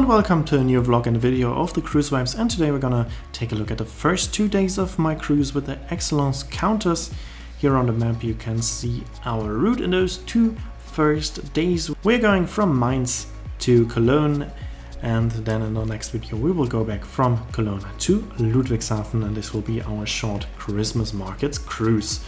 welcome to a new vlog and video of the cruise vibes, and today we're gonna take a look at the first 2 days of my cruise with the Excellence Countess. Here on the map you can see our route in those 2 first days. We're going from Mainz to Cologne, and then in the next video we will go back from Cologne to Ludwigshafen, and this will be our short Christmas market cruise.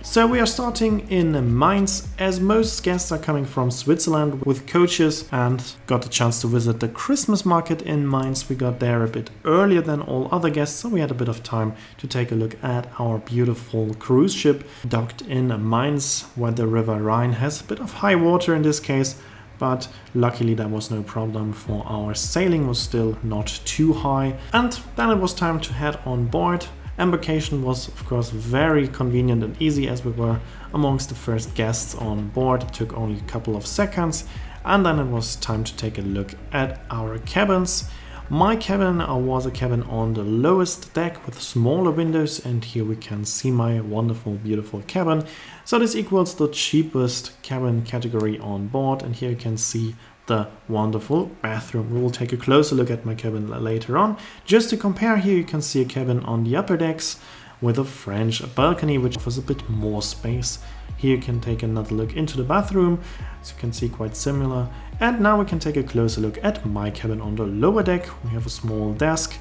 So we are starting in Mainz, as most guests are coming from Switzerland with coaches, and got the chance to visit the Christmas market in Mainz. We got there a bit earlier than all other guests, so we had a bit of time to take a look at our beautiful cruise ship docked in Mainz, where the river Rhine has a bit of high water in this case, but luckily that was no problem, for our sailing was still not too high. And then it was time to head on board. Embarkation was of course very convenient and easy, as we were amongst the first guests on board. It took only a couple of seconds, and then it was time to take a look at our cabins. My cabin was a cabin on the lowest deck with smaller windows, and here we can see my wonderful, beautiful cabin. So this equals the cheapest cabin category on board, and here you can see the wonderful bathroom. We will take a closer look at my cabin later on. Just to compare, here you can see a cabin on the upper decks with a French balcony, which offers a bit more space. Here you can take another look into the bathroom, as you can see, quite similar. And now we can take a closer look at my cabin on the lower deck. We have a small desk,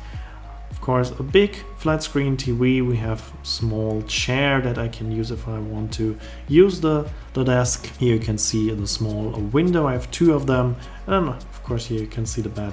of course a big flat screen TV, we have a small chair that I can use if I want to use the desk. Here you can see the small window, I have 2 of them, and of course here you can see the bed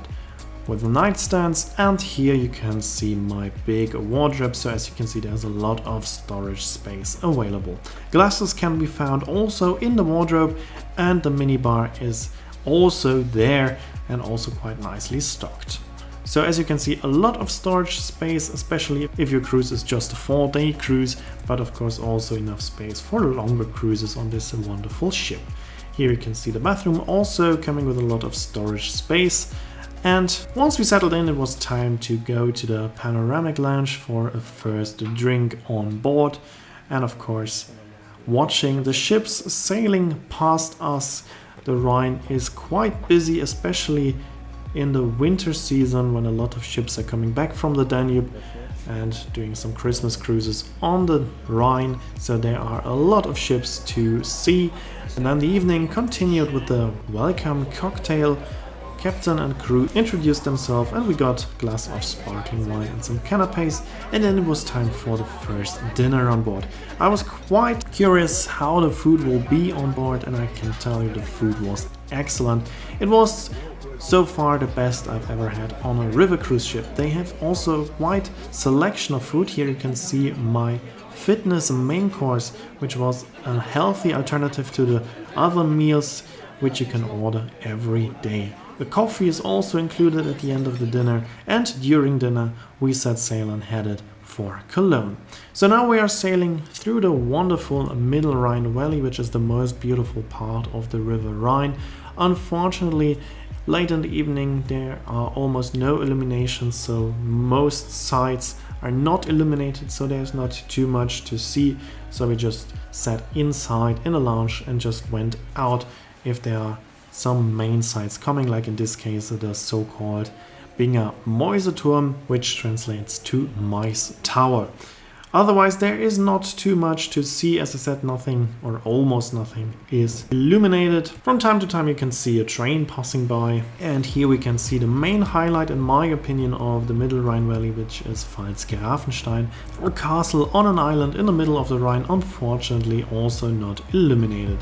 with the nightstands, and here you can see my big wardrobe. So as you can see, there's a lot of storage space available. Glasses can be found also in the wardrobe, and the minibar is also there and also quite nicely stocked. So as you can see, a lot of storage space, especially if your cruise is just a 4-day cruise, but of course also enough space for longer cruises on this wonderful ship. Here you can see the bathroom also coming with a lot of storage space. And once we settled in, it was time to go to the panoramic lounge for a first drink on board, and of course watching the ships sailing past us. The Rhine is quite busy, especially in the winter season, when a lot of ships are coming back from the Danube and doing some Christmas cruises on the Rhine. So there are a lot of ships to see. And then the evening continued with the welcome cocktail. Captain and crew introduced themselves, and we got a glass of sparkling wine and some canapes, and then it was time for the first dinner on board. I was quite curious how the food will be on board, and I can tell you the food was excellent. It was so far the best I've ever had on a river cruise ship. They have also a wide selection of food. Here you can see my fitness main course, which was a healthy alternative to the other meals which you can order every day. The coffee is also included at the end of the dinner, and during dinner we set sail and headed for Cologne. So now we are sailing through the wonderful Middle Rhine Valley, which is the most beautiful part of the river Rhine. Unfortunately, late in the evening there are almost no illuminations, so most sites are not illuminated, so there's not too much to see. So we just sat inside in a lounge and just went out if there are some main sites coming, like in this case the so-called Binger Mäuseturm, which translates to Mice Tower. Otherwise there is not too much to see. As I said, nothing or almost nothing is illuminated. From time to time you can see a train passing by, and here we can see the main highlight in my opinion of the Middle Rhine Valley, which is Pfalz-Grafenstein, a castle on an island in the middle of the Rhine, unfortunately also not illuminated.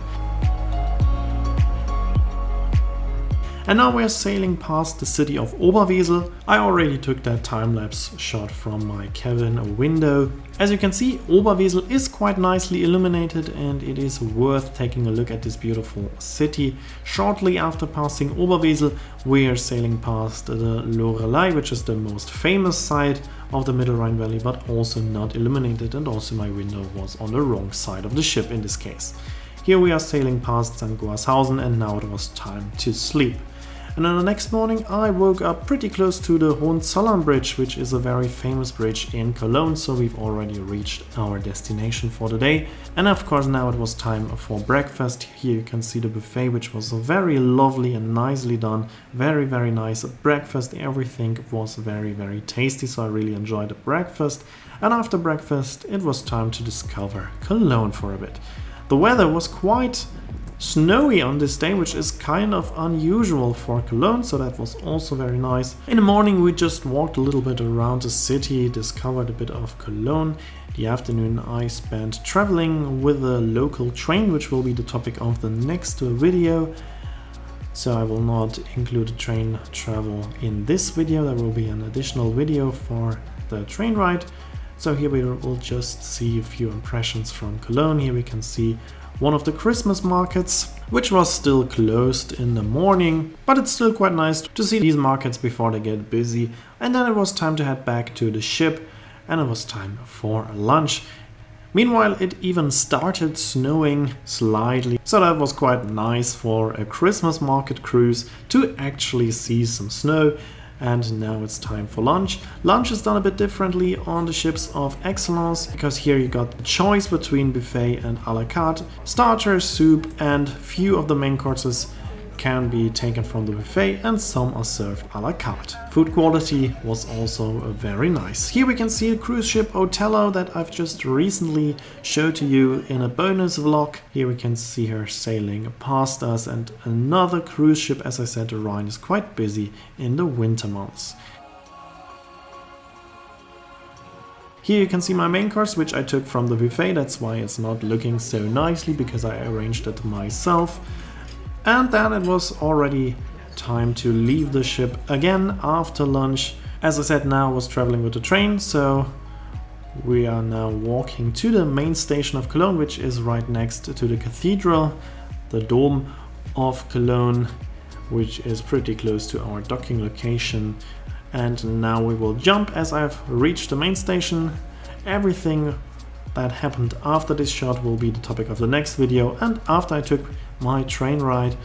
And now we are sailing past the city of Oberwesel. I already took that time-lapse shot from my cabin window. As you can see, Oberwesel is quite nicely illuminated, and it is worth taking a look at this beautiful city. Shortly after passing Oberwesel, we are sailing past the Lorelei, which is the most famous site of the Middle Rhine Valley, but also not illuminated, and also my window was on the wrong side of the ship in this case. Here we are sailing past St. Goarshausen, and now it was time to sleep. And on the next morning I woke up pretty close to the Hohenzollern Bridge, which is a very famous bridge in Cologne, so we've already reached our destination for the day. And of course now it was time for breakfast. Here you can see the buffet, which was very lovely and nicely done. Very nice breakfast. Everything was very tasty, so I really enjoyed the breakfast. And after breakfast it was time to discover Cologne for a bit. The weather was quite snowy on this day, which is kind of unusual for Cologne, so that was also very nice. In the morning we just walked a little bit around the city, discovered a bit of Cologne. The afternoon I spent traveling with a local train, which will be the topic of the next video. So I will not include train travel in this video, there will be an additional video for the train ride. So here we will just see a few impressions from Cologne. Here we can see one of the Christmas markets, which was still closed in the morning, but it's still quite nice to see these markets before they get busy. And then it was time to head back to the ship, and it was time for lunch. Meanwhile, it even started snowing slightly, so that was quite nice for a Christmas market cruise to actually see some snow. And now it's time for lunch. Lunch is done a bit differently on the ships of Excellence, because here you got the choice between buffet and a la carte. Starter, soup, and few of the main courses can be taken from the buffet, and some are served a la carte. Food quality was also very nice. Here we can see a cruise ship, Othello, that I've just recently showed to you in a bonus vlog. Here we can see her sailing past us, and another cruise ship. As I said, the Rhine is quite busy in the winter months. Here you can see my main course, which I took from the buffet. That's why it's not looking so nicely, because I arranged it myself. And then it was already time to leave the ship again after lunch. As I said, now I was traveling with the train, so we are now walking to the main station of Cologne, which is right next to the cathedral, the Dome of Cologne, which is pretty close to our docking location. And now we will jump as I've reached the main station. Everything that happened after this shot will be the topic of the next video. And after I took my train ride,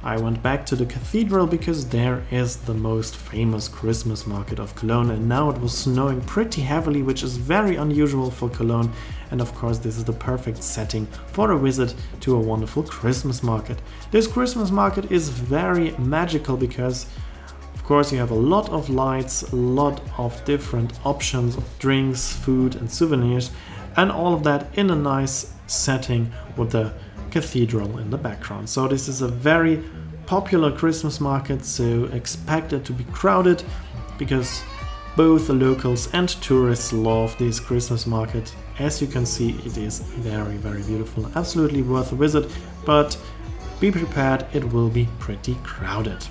I went back to the cathedral, because there is the most famous Christmas market of Cologne, and now it was snowing pretty heavily, which is very unusual for Cologne. And of course this is the perfect setting for a visit to a wonderful Christmas market. This Christmas market is very magical, because of course you have a lot of lights, a lot of different options of drinks, food and souvenirs, and all of that in a nice setting with the cathedral in the background. So this is a very popular Christmas market, so expect it to be crowded, because both the locals and tourists love this Christmas market. As you can see, it is very beautiful, absolutely worth a visit, but be prepared, it will be pretty crowded.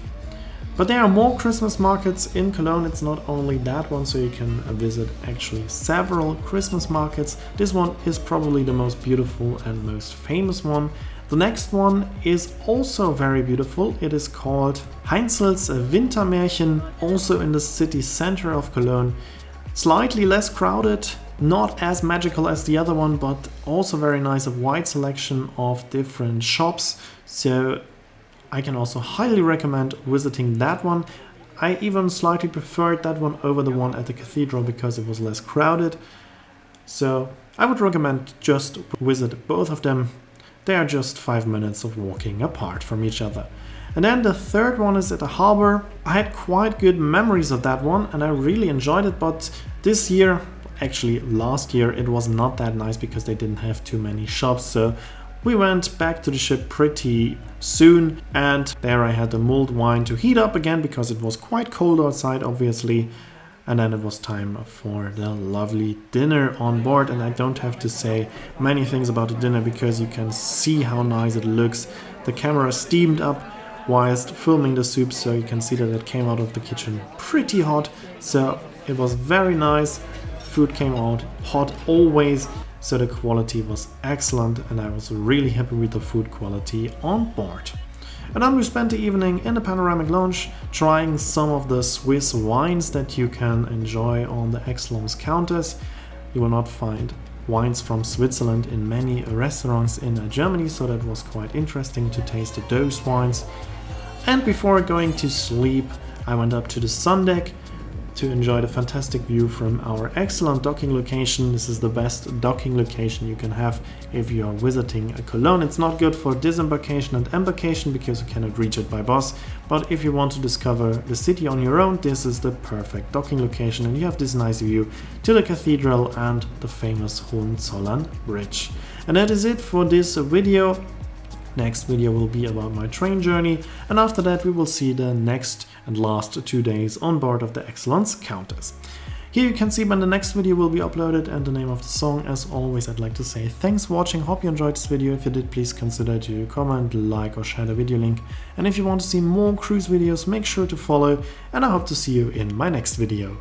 But there are more Christmas markets in Cologne. It's not only that one, so you can visit actually several Christmas markets. This one is probably the most beautiful and most famous one. The next one is also very beautiful. It is called Heinzel's Wintermärchen, also in the city center of Cologne. Slightly less crowded, not as magical as the other one, but also very nice, a wide selection of different shops. So I can also highly recommend visiting that one. I even slightly preferred that one over the one at the cathedral, because it was less crowded. So I would recommend just visit both of them. They are just 5 minutes of walking apart from each other. And then the third one is at the harbor. I had quite good memories of that one and I really enjoyed it, but this year, actually last year, it was not that nice because they didn't have too many shops. So we went back to the ship pretty soon, and there I had the mulled wine to heat up again because it was quite cold outside, obviously. And then it was time for the lovely dinner on board, and I don't have to say many things about the dinner because you can see how nice it looks. The camera steamed up whilst filming the soup, so you can see that it came out of the kitchen pretty hot. So it was very nice. Food came out hot always. So the quality was excellent and I was really happy with the food quality on board. And then we spent the evening in the panoramic lounge trying some of the Swiss wines that you can enjoy on the Excellence Countess. You will not find wines from Switzerland in many restaurants in Germany, so that was quite interesting to taste those wines. And before going to sleep, I went up to the sun deck to enjoy the fantastic view from our excellent docking location. This is the best docking location you can have if you are visiting Cologne. It's not good for disembarkation and embarkation because you cannot reach it by bus, but if you want to discover the city on your own, this is the perfect docking location, and you have this nice view to the cathedral and the famous Hohenzollern Bridge. And that is it for this video. Next video will be about my train journey, and after that we will see the next and last 2 days on board of the Excellence Countess. Here you can see when the next video will be uploaded and the name of the song. As always, I'd like to say thanks for watching, hope you enjoyed this video. If you did, please consider to comment, like or share the video link. And if you want to see more cruise videos, make sure to follow, and I hope to see you in my next video.